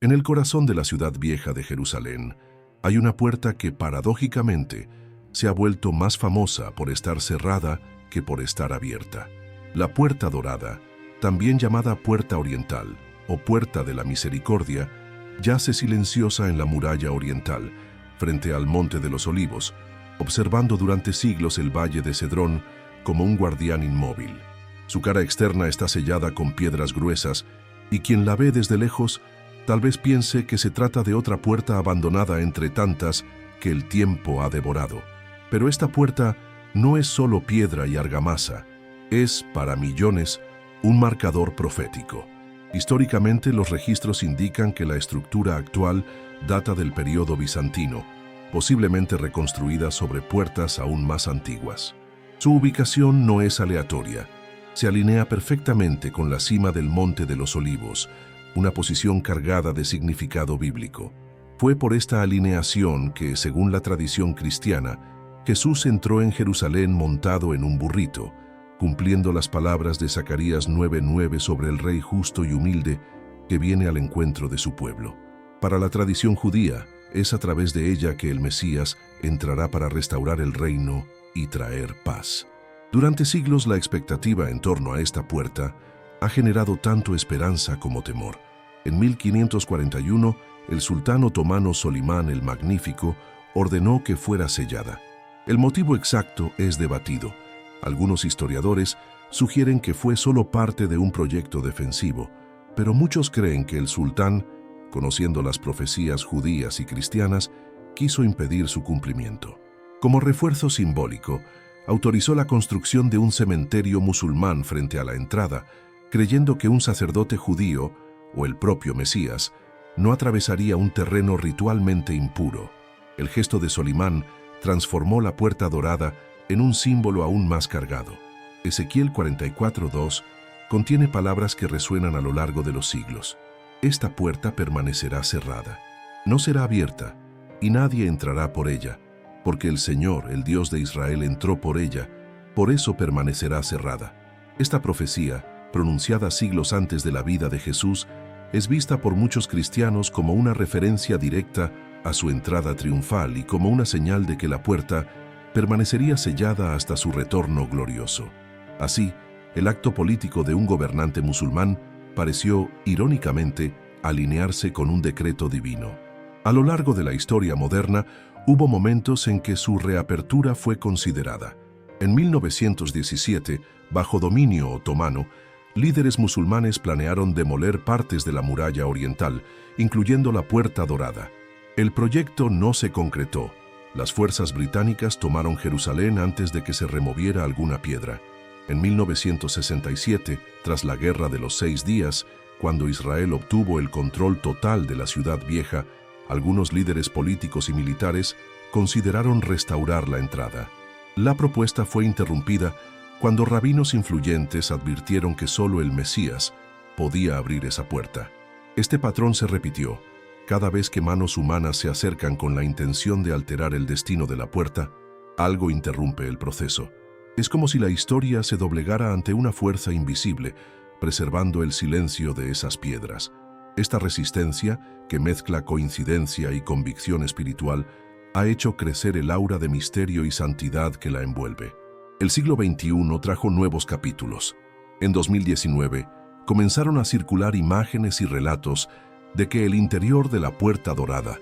En el corazón de la ciudad vieja de Jerusalén hay una puerta que paradójicamente se ha vuelto más famosa por estar cerrada que por estar abierta. La Puerta Dorada, también llamada Puerta Oriental o Puerta de la Misericordia, yace silenciosa en la muralla oriental, frente al Monte de los Olivos, observando durante siglos el valle de Cedrón como un guardián inmóvil. Su cara externa está sellada con piedras gruesas y quien la ve desde lejos tal vez piense que se trata de otra puerta abandonada entre tantas que el tiempo ha devorado. Pero esta puerta no es solo piedra y argamasa, es, para millones, un marcador profético. Históricamente, los registros indican que la estructura actual data del período bizantino, posiblemente reconstruida sobre puertas aún más antiguas. Su ubicación no es aleatoria, se alinea perfectamente con la cima del Monte de los Olivos, una posición cargada de significado bíblico. Fue por esta alineación que, según la tradición cristiana, Jesús entró en Jerusalén montado en un burrito, cumpliendo las palabras de Zacarías 9:9 sobre el rey justo y humilde que viene al encuentro de su pueblo. Para la tradición judía, es a través de ella que el Mesías entrará para restaurar el reino y traer paz. Durante siglos, la expectativa en torno a esta puerta ha generado tanto esperanza como temor. En 1541, el sultán otomano Solimán el Magnífico ordenó que fuera sellada. El motivo exacto es debatido. Algunos historiadores sugieren que fue solo parte de un proyecto defensivo, pero muchos creen que el sultán, conociendo las profecías judías y cristianas, quiso impedir su cumplimiento. Como refuerzo simbólico, autorizó la construcción de un cementerio musulmán frente a la entrada, creyendo que un sacerdote judío, o el propio Mesías, no atravesaría un terreno ritualmente impuro. El gesto de Solimán transformó la Puerta Dorada en un símbolo aún más cargado. Ezequiel 44:2 contiene palabras que resuenan a lo largo de los siglos. Esta puerta permanecerá cerrada, no será abierta, y nadie entrará por ella, porque el Señor, el Dios de Israel, entró por ella, por eso permanecerá cerrada. Esta profecía, pronunciada siglos antes de la vida de Jesús, es vista por muchos cristianos como una referencia directa a su entrada triunfal y como una señal de que la puerta permanecería sellada hasta su retorno glorioso. Así, el acto político de un gobernante musulmán pareció, irónicamente, alinearse con un decreto divino. A lo largo de la historia moderna, hubo momentos en que su reapertura fue considerada. En 1917, bajo dominio otomano, líderes musulmanes planearon demoler partes de la muralla oriental, incluyendo la Puerta Dorada. El proyecto no se concretó. Las fuerzas británicas tomaron Jerusalén antes de que se removiera alguna piedra. En 1967, tras la Guerra de los 6 días, cuando Israel obtuvo el control total de la ciudad vieja, algunos líderes políticos y militares consideraron restaurar la entrada. La propuesta fue interrumpida cuando rabinos influyentes advirtieron que solo el Mesías podía abrir esa puerta. Este patrón se repitió. Cada vez que manos humanas se acercan con la intención de alterar el destino de la puerta, algo interrumpe el proceso. Es como si la historia se doblegara ante una fuerza invisible, preservando el silencio de esas piedras. Esta resistencia, que mezcla coincidencia y convicción espiritual, ha hecho crecer el aura de misterio y santidad que la envuelve. El siglo XXI trajo nuevos capítulos. En 2019, comenzaron a circular imágenes y relatos de que el interior de la Puerta Dorada,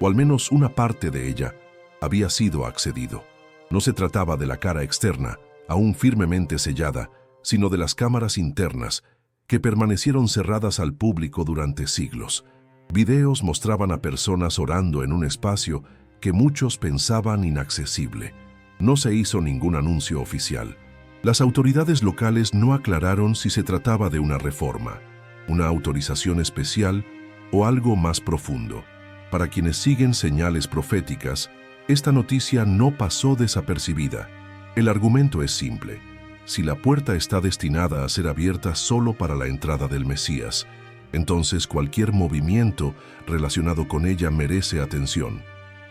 o al menos una parte de ella, había sido accedido. No se trataba de la cara externa, aún firmemente sellada, sino de las cámaras internas, que permanecieron cerradas al público durante siglos. Videos mostraban a personas orando en un espacio que muchos pensaban inaccesible. No se hizo ningún anuncio oficial. Las autoridades locales no aclararon si se trataba de una reforma, una autorización especial o algo más profundo. Para quienes siguen señales proféticas, esta noticia no pasó desapercibida. El argumento es simple. Si la puerta está destinada a ser abierta solo para la entrada del Mesías, entonces cualquier movimiento relacionado con ella merece atención.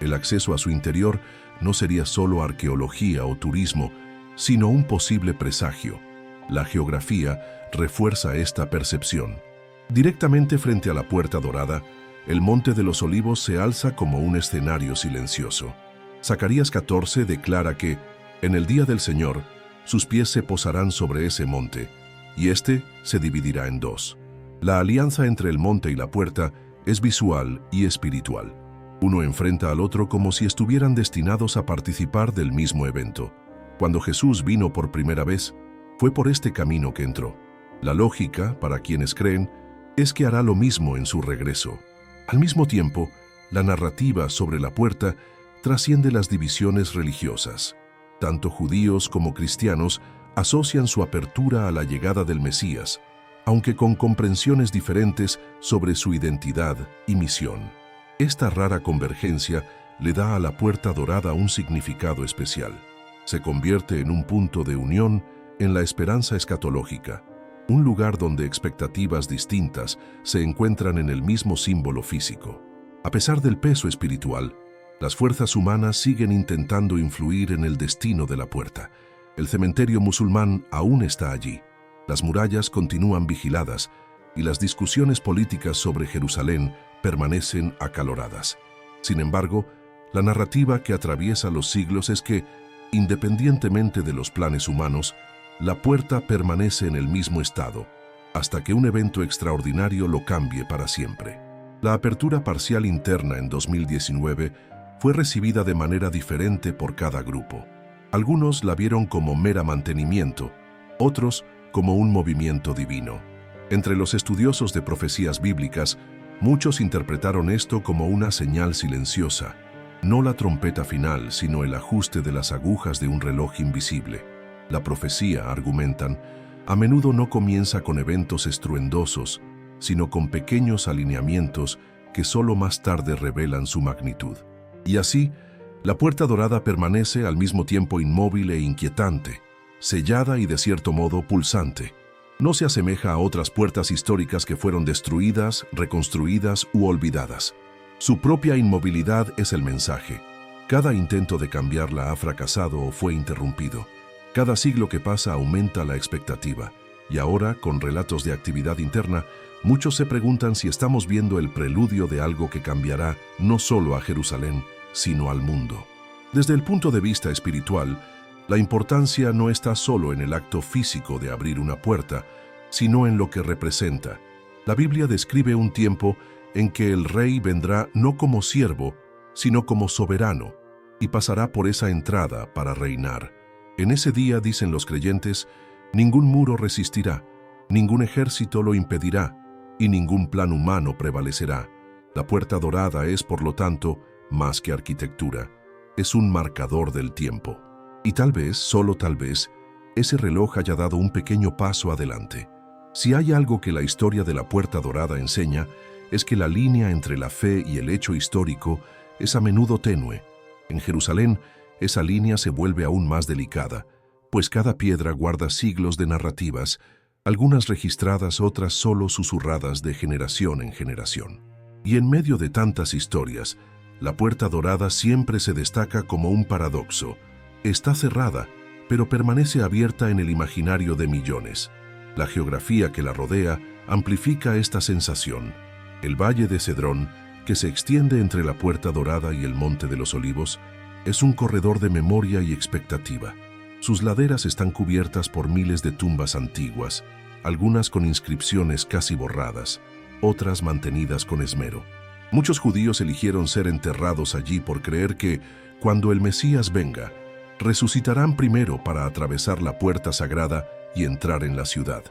El acceso a su interior no sería solo arqueología o turismo, sino un posible presagio. La geografía refuerza esta percepción. Directamente frente a la Puerta Dorada, el Monte de los Olivos se alza como un escenario silencioso. Zacarías 14 declara que, en el día del Señor, sus pies se posarán sobre ese monte, y éste se dividirá en dos. La alianza entre el monte y la puerta es visual y espiritual. Uno enfrenta al otro como si estuvieran destinados a participar del mismo evento. Cuando Jesús vino por primera vez, fue por este camino que entró. La lógica, para quienes creen, es que hará lo mismo en su regreso. Al mismo tiempo, la narrativa sobre la puerta trasciende las divisiones religiosas. Tanto judíos como cristianos asocian su apertura a la llegada del Mesías, aunque con comprensiones diferentes sobre su identidad y misión. Esta rara convergencia le da a la puerta dorada un significado especial. Se convierte en un punto de unión en la esperanza escatológica, un lugar donde expectativas distintas se encuentran en el mismo símbolo físico. A pesar del peso espiritual, las fuerzas humanas siguen intentando influir en el destino de la puerta. El cementerio musulmán aún está allí. Las murallas continúan vigiladas y las discusiones políticas sobre Jerusalén permanecen acaloradas. Sin embargo, la narrativa que atraviesa los siglos es que, independientemente de los planes humanos, la puerta permanece en el mismo estado, hasta que un evento extraordinario lo cambie para siempre. La apertura parcial interna en 2019 fue recibida de manera diferente por cada grupo. Algunos la vieron como mera mantenimiento, otros como un movimiento divino. Entre los estudiosos de profecías bíblicas, muchos interpretaron esto como una señal silenciosa, no la trompeta final, sino el ajuste de las agujas de un reloj invisible. La profecía, argumentan, a menudo no comienza con eventos estruendosos, sino con pequeños alineamientos que solo más tarde revelan su magnitud. Y así, la puerta dorada permanece al mismo tiempo inmóvil e inquietante, sellada y de cierto modo pulsante. No se asemeja a otras puertas históricas que fueron destruidas, reconstruidas u olvidadas. Su propia inmovilidad es el mensaje. Cada intento de cambiarla ha fracasado o fue interrumpido. Cada siglo que pasa aumenta la expectativa. Y ahora, con relatos de actividad interna, muchos se preguntan si estamos viendo el preludio de algo que cambiará no solo a Jerusalén, sino al mundo. Desde el punto de vista espiritual, la importancia no está solo en el acto físico de abrir una puerta, sino en lo que representa. La Biblia describe un tiempo en que el rey vendrá no como siervo, sino como soberano, y pasará por esa entrada para reinar. En ese día, dicen los creyentes, ningún muro resistirá, ningún ejército lo impedirá, y ningún plan humano prevalecerá. La puerta dorada es, por lo tanto, más que arquitectura, es un marcador del tiempo. Y tal vez, solo tal vez, ese reloj haya dado un pequeño paso adelante. Si hay algo que la historia de la Puerta Dorada enseña, es que la línea entre la fe y el hecho histórico es a menudo tenue. En Jerusalén, esa línea se vuelve aún más delicada, pues cada piedra guarda siglos de narrativas, algunas registradas, otras solo susurradas de generación en generación. Y en medio de tantas historias, la Puerta Dorada siempre se destaca como un paradoxo. Está cerrada, pero permanece abierta en el imaginario de millones. La geografía que la rodea amplifica esta sensación. El Valle de Cedrón, que se extiende entre la Puerta Dorada y el Monte de los Olivos, es un corredor de memoria y expectativa. Sus laderas están cubiertas por miles de tumbas antiguas, algunas con inscripciones casi borradas, otras mantenidas con esmero. Muchos judíos eligieron ser enterrados allí por creer que, cuando el Mesías venga, resucitarán primero para atravesar la puerta sagrada y entrar en la ciudad.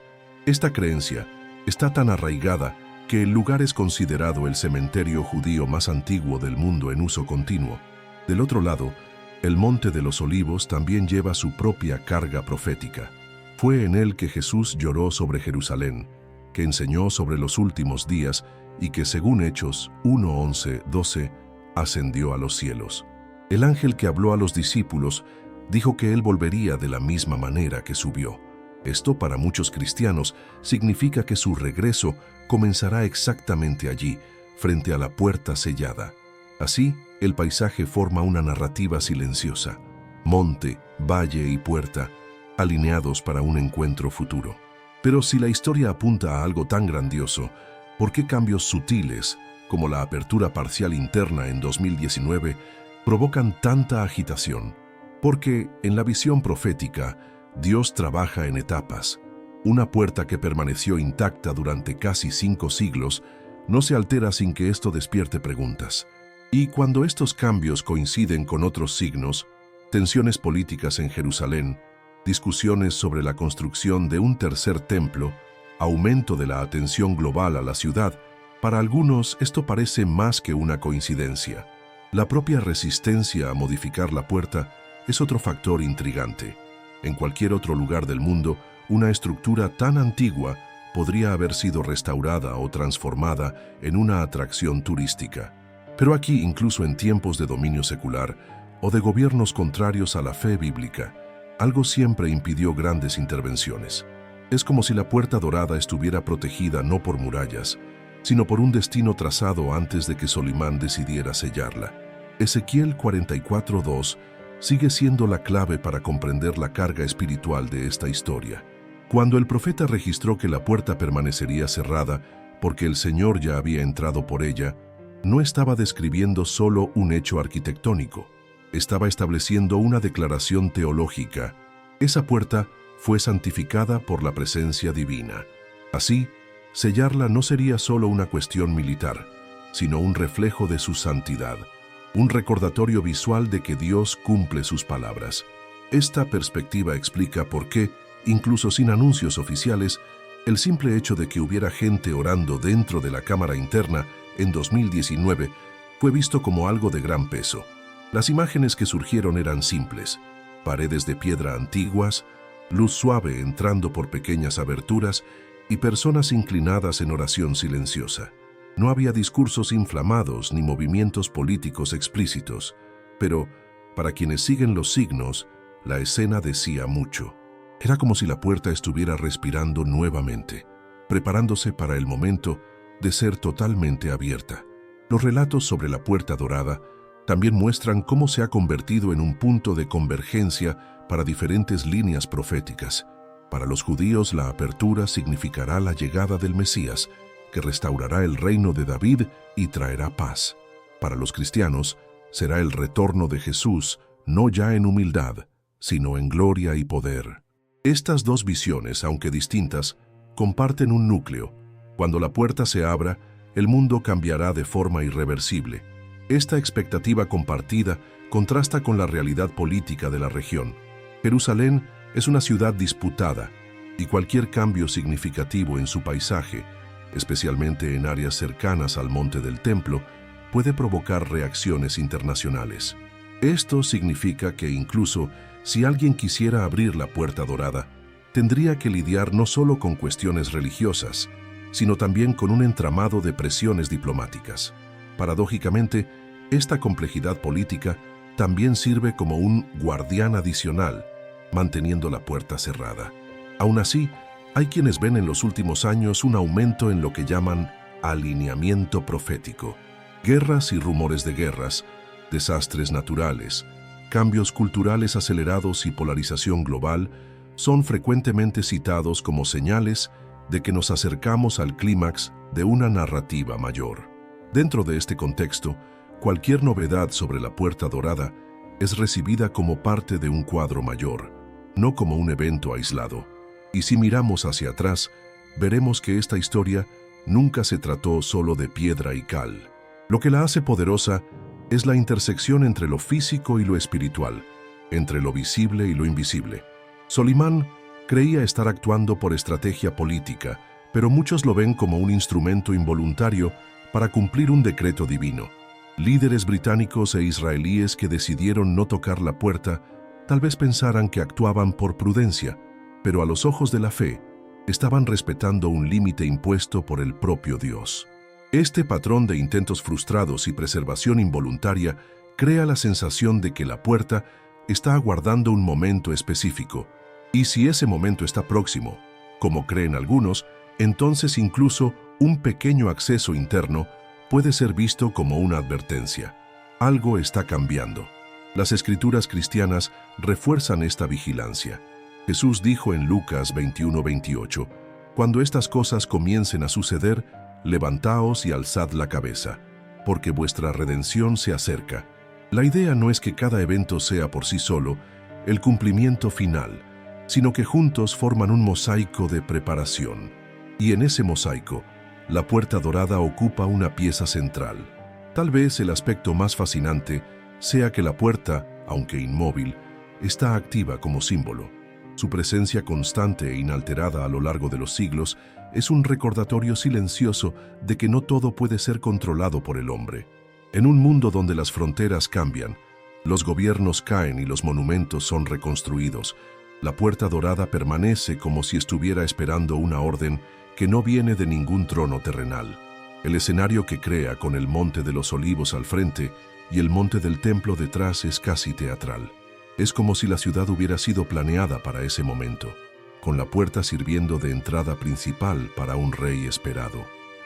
Esta creencia está tan arraigada que el lugar es considerado el cementerio judío más antiguo del mundo en uso continuo. Del otro lado, el Monte de los Olivos también lleva su propia carga profética. Fue en él que Jesús lloró sobre Jerusalén, que enseñó sobre los últimos días y que, según Hechos 1:11-12, ascendió a los cielos. El ángel que habló a los discípulos dijo que él volvería de la misma manera que subió. Esto, para muchos cristianos, significa que su regreso comenzará exactamente allí, frente a la puerta sellada. Así, el paisaje forma una narrativa silenciosa. Monte, valle y puerta, alineados para un encuentro futuro. Pero si la historia apunta a algo tan grandioso, ¿por qué cambios sutiles, como la apertura parcial interna en 2019, provocan tanta agitación? Porque, en la visión profética, Dios trabaja en etapas. Una puerta que permaneció intacta durante casi 5 siglos no se altera sin que esto despierte preguntas. Y cuando estos cambios coinciden con otros signos, tensiones políticas en Jerusalén, discusiones sobre la construcción de un tercer templo, aumento de la atención global a la ciudad, para algunos esto parece más que una coincidencia. La propia resistencia a modificar la puerta es otro factor intrigante. En cualquier otro lugar del mundo, una estructura tan antigua podría haber sido restaurada o transformada en una atracción turística. Pero aquí, incluso en tiempos de dominio secular o de gobiernos contrarios a la fe bíblica, algo siempre impidió grandes intervenciones. Es como si la puerta dorada estuviera protegida no por murallas, sino por un destino trazado antes de que Solimán decidiera sellarla. Ezequiel 44:2 sigue siendo la clave para comprender la carga espiritual de esta historia. Cuando el profeta registró que la puerta permanecería cerrada porque el Señor ya había entrado por ella, no estaba describiendo solo un hecho arquitectónico, estaba estableciendo una declaración teológica. Esa puerta fue santificada por la presencia divina. Así, sellarla no sería solo una cuestión militar, sino un reflejo de su santidad, un recordatorio visual de que Dios cumple sus palabras. Esta perspectiva explica por qué, incluso sin anuncios oficiales, el simple hecho de que hubiera gente orando dentro de la cámara interna en 2019 fue visto como algo de gran peso. Las imágenes que surgieron eran simples: paredes de piedra antiguas, luz suave entrando por pequeñas aberturas y personas inclinadas en oración silenciosa. No había discursos inflamados ni movimientos políticos explícitos, pero, para quienes siguen los signos, la escena decía mucho. Era como si la puerta estuviera respirando nuevamente, preparándose para el momento de ser totalmente abierta. Los relatos sobre la puerta dorada también muestran cómo se ha convertido en un punto de convergencia para diferentes líneas proféticas. Para los judíos, la apertura significará la llegada del Mesías, que restaurará el reino de David y traerá paz. Para los cristianos, será el retorno de Jesús, no ya en humildad, sino en gloria y poder. Estas dos visiones, aunque distintas, comparten un núcleo. Cuando la puerta se abra, el mundo cambiará de forma irreversible. Esta expectativa compartida contrasta con la realidad política de la región. Jerusalén es una ciudad disputada, y cualquier cambio significativo en su paisaje, especialmente en áreas cercanas al Monte del Templo, puede provocar reacciones internacionales. Esto significa que incluso si alguien quisiera abrir la puerta dorada, tendría que lidiar no solo con cuestiones religiosas, sino también con un entramado de presiones diplomáticas. Paradójicamente, esta complejidad política también sirve como un guardián adicional, manteniendo la puerta cerrada. Aún así, hay quienes ven en los últimos años un aumento en lo que llaman alineamiento profético. Guerras y rumores de guerras, desastres naturales, cambios culturales acelerados y polarización global son frecuentemente citados como señales de que nos acercamos al clímax de una narrativa mayor. Dentro de este contexto, cualquier novedad sobre la puerta dorada es recibida como parte de un cuadro mayor, no como un evento aislado. Y si miramos hacia atrás, veremos que esta historia nunca se trató solo de piedra y cal. Lo que la hace poderosa es la intersección entre lo físico y lo espiritual, entre lo visible y lo invisible. Solimán creía estar actuando por estrategia política, pero muchos lo ven como un instrumento involuntario para cumplir un decreto divino. Líderes británicos e israelíes que decidieron no tocar la puerta tal vez pensaran que actuaban por prudencia, pero a los ojos de la fe, estaban respetando un límite impuesto por el propio Dios. Este patrón de intentos frustrados y preservación involuntaria crea la sensación de que la puerta está aguardando un momento específico, y si ese momento está próximo, como creen algunos, entonces incluso un pequeño acceso interno puede ser visto como una advertencia. Algo está cambiando. Las escrituras cristianas refuerzan esta vigilancia. Jesús dijo en Lucas 21:28, «Cuando estas cosas comiencen a suceder, levantaos y alzad la cabeza, porque vuestra redención se acerca. La idea no es que cada evento sea por sí solo el cumplimiento final, sino que juntos forman un mosaico de preparación. Y en ese mosaico, la puerta dorada ocupa una pieza central. Tal vez el aspecto más fascinante sea que la puerta, aunque inmóvil, está activa como símbolo. Su presencia constante e inalterada a lo largo de los siglos es un recordatorio silencioso de que no todo puede ser controlado por el hombre. En un mundo donde las fronteras cambian, los gobiernos caen y los monumentos son reconstruidos, la puerta dorada permanece como si estuviera esperando una orden que no viene de ningún trono terrenal. El escenario que crea con el Monte de los Olivos al frente y el Monte del Templo detrás es casi teatral. Es como si la ciudad hubiera sido planeada para ese momento, con la puerta sirviendo de entrada principal para un rey esperado.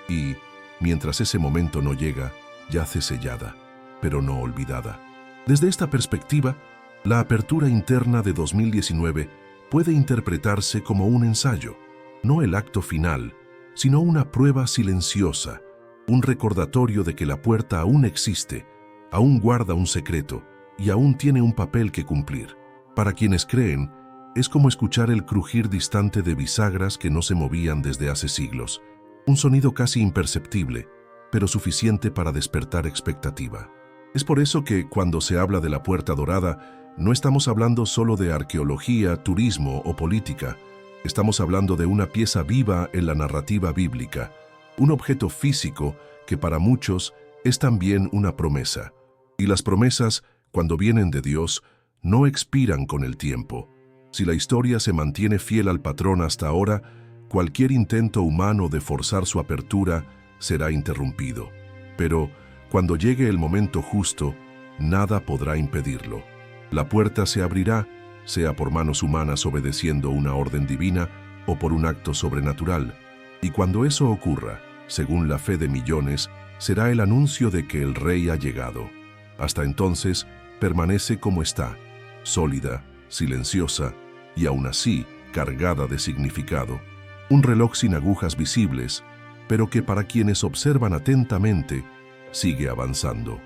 Y, mientras ese momento no llega, yace sellada, pero no olvidada. Desde esta perspectiva, la apertura interna de 2019 puede interpretarse como un ensayo, no el acto final, sino una prueba silenciosa, un recordatorio de que la puerta aún existe, aún guarda un secreto y aún tiene un papel que cumplir. Para quienes creen, es como escuchar el crujir distante de bisagras que no se movían desde hace siglos, un sonido casi imperceptible, pero suficiente para despertar expectativa. Es por eso que, cuando se habla de la Puerta Dorada, no estamos hablando solo de arqueología, turismo o política. Estamos hablando de una pieza viva en la narrativa bíblica, un objeto físico que para muchos es también una promesa. Y las promesas, cuando vienen de Dios, no expiran con el tiempo. Si la historia se mantiene fiel al patrón hasta ahora, cualquier intento humano de forzar su apertura será interrumpido. Pero, cuando llegue el momento justo, nada podrá impedirlo. La puerta se abrirá, sea por manos humanas obedeciendo una orden divina o por un acto sobrenatural. Y cuando eso ocurra, según la fe de millones, será el anuncio de que el Rey ha llegado. Hasta entonces, permanece como está, sólida, silenciosa y aún así cargada de significado. Un reloj sin agujas visibles, pero que para quienes observan atentamente, sigue avanzando.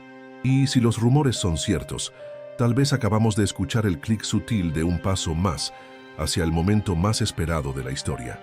Y si los rumores son ciertos, tal vez acabamos de escuchar el clic sutil de un paso más hacia el momento más esperado de la historia.